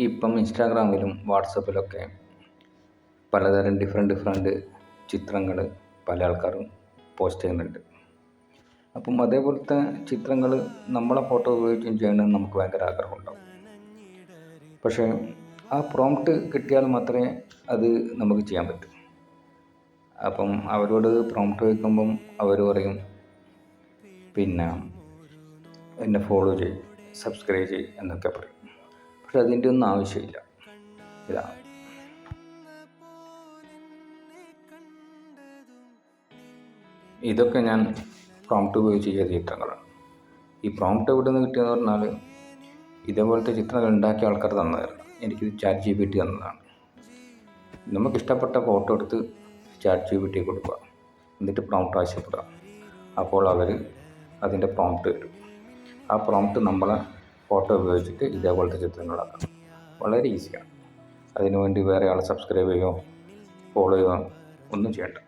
ഇപ്പം ഇൻസ്റ്റാഗ്രാമിലും വാട്സപ്പിലൊക്കെ പലതരം ഡിഫറെൻറ്റ് ചിത്രങ്ങൾ പല ആൾക്കാരും പോസ്റ്റ് ചെയ്യുന്നുണ്ട്. അപ്പം അതേപോലത്തെ ചിത്രങ്ങൾ നമ്മളെ ഫോട്ടോ ഉപയോഗിച്ചും ചെയ്യണമെന്ന് നമുക്ക് ഭയങ്കര ആഗ്രഹമുണ്ടാവും. പക്ഷേ ആ പ്രോംപ്റ്റ് കിട്ടിയാൽ മാത്രമേ അത് നമുക്ക് ചെയ്യാൻ പറ്റൂ. അപ്പം അവരോട് പ്രോംപ്റ്റ് ചോദിക്കുമ്പം അവർ പറയും പിന്നെ എന്നെ ഫോളോ ചെയ്യും, സബ്സ്ക്രൈബ് ചെയ്യും എന്നൊക്കെ പറയും. പക്ഷെ അതിൻ്റെ ഒന്നും ആവശ്യമില്ല. ഇതാണ് ഇതൊക്കെ ഞാൻ പ്രോംപ്റ്റ് ഉപയോഗിച്ച് ചെയ്ത ചിത്രങ്ങളാണ്. ഈ പ്രോംപ്റ്റ് എവിടെ നിന്ന് കിട്ടിയെന്ന് പറഞ്ഞാൽ ഇതേപോലത്തെ ചിത്രങ്ങൾ ഉണ്ടാക്കിയ ആൾക്കാർ തന്നതല്ല, എനിക്കിത് ChatGPT തന്നതാണ്. നമുക്കിഷ്ടപ്പെട്ട ഫോട്ടോ എടുത്ത് ChatGPT കൊടുക്കുക, എന്നിട്ട് പ്രോംപ്റ്റ് ആവശ്യപ്പെടുക. അപ്പോൾ അവർ അതിൻ്റെ പ്രോംപ്റ്റ് തരും. ആ പ്രോംപ്റ്റ് നമ്മളെ ഫോട്ടോ ഉപയോഗിച്ചിട്ട് ഇതേപോലത്തെ ചിത്രങ്ങളാക്കാം. വളരെ ഈസിയാണ്. അതിനുവേണ്ടി വേറെ ആളെ സബ്സ്ക്രൈബ് ചെയ്യുകയോ ഫോളോ ചെയ്യുകയോ ഒന്നും ചെയ്യണ്ട.